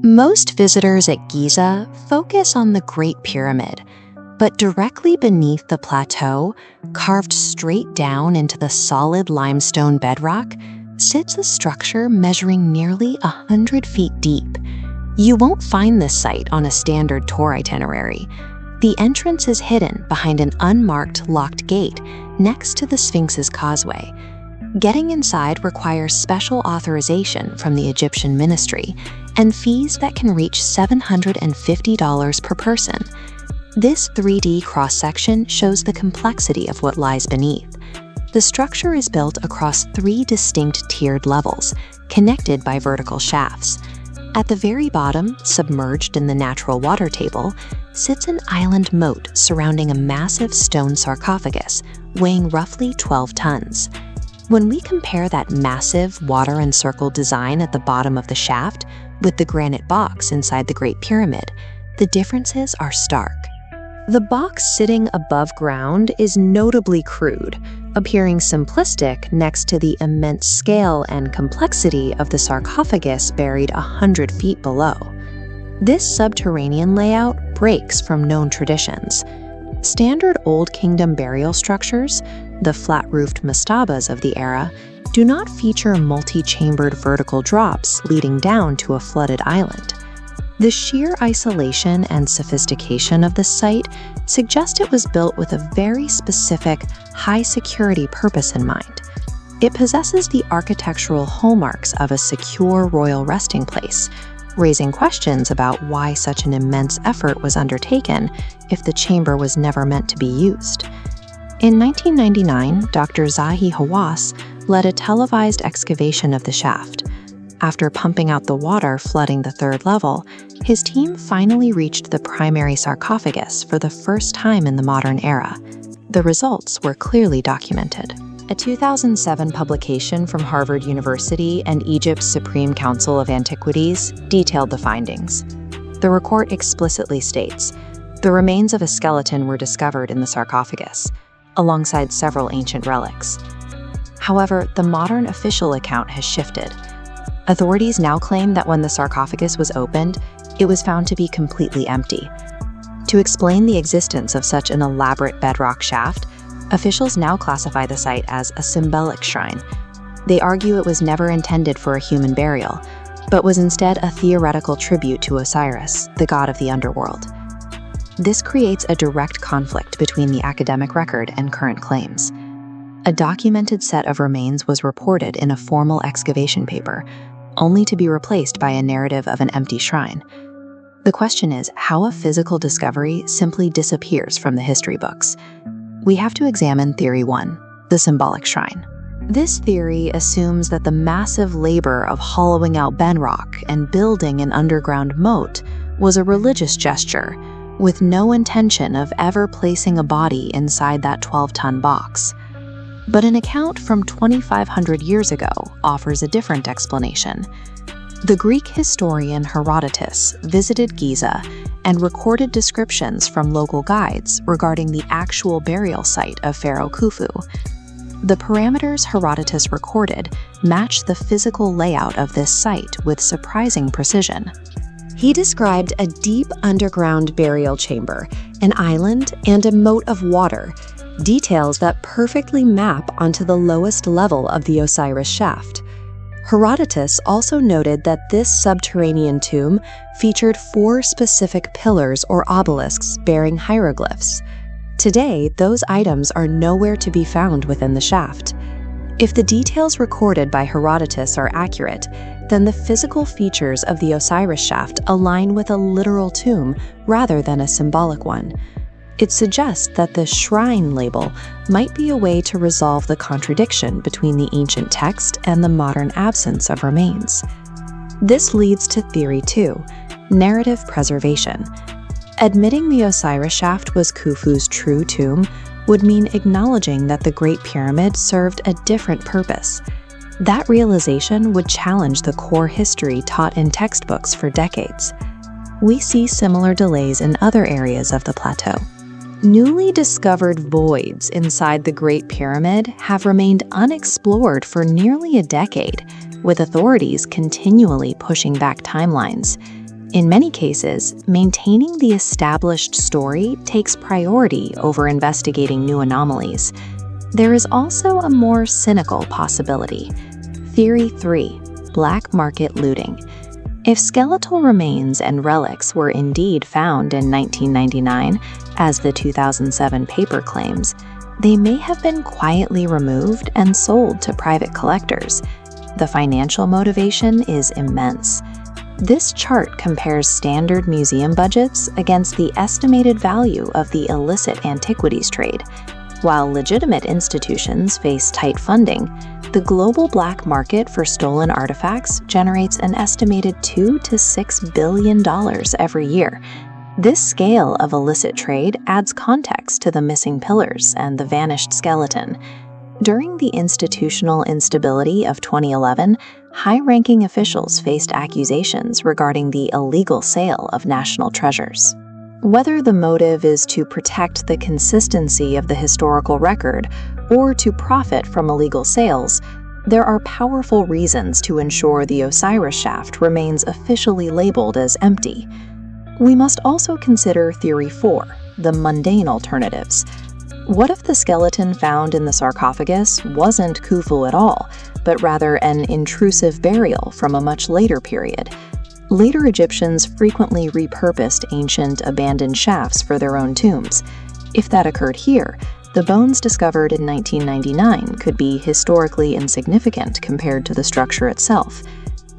Most visitors at Giza focus on the Great Pyramid, but directly beneath the plateau, carved straight down into the solid limestone bedrock, sits a structure measuring nearly 100 feet deep. You won't find this site on a standard tour itinerary. The entrance is hidden behind an unmarked locked gate next to the Sphinx's causeway. Getting inside requires special authorization from the Egyptian ministry and fees that can reach $750 per person. This 3D cross-section shows the complexity of what lies beneath. The structure is built across 3 distinct tiered levels, connected by vertical shafts. At the very bottom, submerged in the natural water table, sits an island moat surrounding a massive stone sarcophagus, weighing roughly 12 tons. When we compare that massive water-encircled design at the bottom of the shaft with the granite box inside the Great Pyramid, the differences are stark. The box sitting above ground is notably crude, appearing simplistic next to the immense scale and complexity of the sarcophagus buried 100 feet below. This subterranean layout breaks from known traditions. Standard Old Kingdom burial structures, the flat-roofed mastabas of the era, do not feature multi-chambered vertical drops leading down to a flooded island. The sheer isolation and sophistication of the site suggest it was built with a very specific, high-security purpose in mind. It possesses the architectural hallmarks of a secure royal resting place, raising questions about why such an immense effort was undertaken if the chamber was never meant to be used. In 1999, Dr. Zahi Hawass led a televised excavation of the shaft. After pumping out the water flooding the 3rd level, his team finally reached the primary sarcophagus for the first time in the modern era. The results were clearly documented. A 2007 publication from Harvard University and Egypt's Supreme Council of Antiquities detailed the findings. The report explicitly states, the remains of a skeleton were discovered in the sarcophagus, alongside several ancient relics. However, the modern official account has shifted. Authorities now claim that when the sarcophagus was opened, it was found to be completely empty. To explain the existence of such an elaborate bedrock shaft, officials now classify the site as a symbolic shrine. They argue it was never intended for a human burial, but was instead a theoretical tribute to Osiris, the god of the underworld. This creates a direct conflict between the academic record and current claims. A documented set of remains was reported in a formal excavation paper, only to be replaced by a narrative of an empty shrine. The question is how a physical discovery simply disappears from the history books. We have to examine Theory 1, the symbolic shrine. This theory assumes that the massive labor of hollowing out bedrock and building an underground moat was a religious gesture, with no intention of ever placing a body inside that 12-ton box. But an account from 2,500 years ago offers a different explanation. The Greek historian Herodotus visited Giza and recorded descriptions from local guides regarding the actual burial site of Pharaoh Khufu. The parameters Herodotus recorded match the physical layout of this site with surprising precision. He described a deep underground burial chamber, an island, and a moat of water, details that perfectly map onto the lowest level of the Osiris Shaft. Herodotus also noted that this subterranean tomb featured 4 specific pillars or obelisks bearing hieroglyphs. Today, those items are nowhere to be found within the shaft. If the details recorded by Herodotus are accurate, then the physical features of the Osiris Shaft align with a literal tomb rather than a symbolic one. It suggests that the shrine label might be a way to resolve the contradiction between the ancient text and the modern absence of remains. This leads to Theory 2, narrative preservation. Admitting the Osiris Shaft was Khufu's true tomb would mean acknowledging that the Great Pyramid served a different purpose. That realization would challenge the core history taught in textbooks for decades. We see similar delays in other areas of the plateau. Newly discovered voids inside the Great Pyramid have remained unexplored for nearly a decade, with authorities continually pushing back timelines. In many cases, maintaining the established story takes priority over investigating new anomalies. There is also a more cynical possibility. Theory 3. Black market looting. If skeletal remains and relics were indeed found in 1999, as the 2007 paper claims, they may have been quietly removed and sold to private collectors. The financial motivation is immense. This chart compares standard museum budgets against the estimated value of the illicit antiquities trade. While legitimate institutions face tight funding, the global black market for stolen artifacts generates an estimated $2 to $6 billion every year. This scale of illicit trade adds context to the missing pillars and the vanished skeleton. During the institutional instability of 2011, high-ranking officials faced accusations regarding the illegal sale of national treasures. Whether the motive is to protect the consistency of the historical record or to profit from illegal sales, there are powerful reasons to ensure the Osiris Shaft remains officially labeled as empty. We must also consider Theory 4, the mundane alternatives. What if the skeleton found in the sarcophagus wasn't Khufu at all, but rather an intrusive burial from a much later period? Later Egyptians frequently repurposed ancient abandoned shafts for their own tombs. If that occurred here, the bones discovered in 1999 could be historically insignificant compared to the structure itself.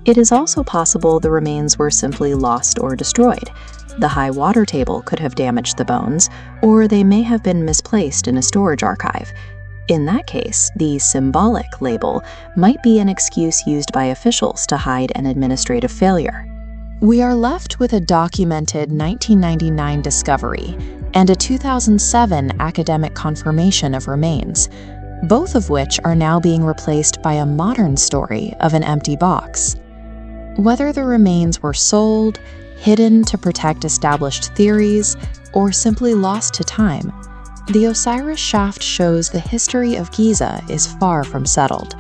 It is also possible the remains were simply lost or destroyed. The high water table could have damaged the bones, or they may have been misplaced in a storage archive. In that case, the Symbolic label might be an excuse used by officials to hide an administrative failure. We are left with a documented 1999 discovery and a 2007 academic confirmation of remains, both of which are now being replaced by a modern story of an empty box. Whether the remains were sold, hidden to protect established theories, or simply lost to time, the Osiris Shaft shows the history of Giza is far from settled.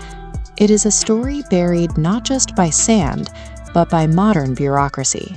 It is a story buried not just by sand, but by modern bureaucracy.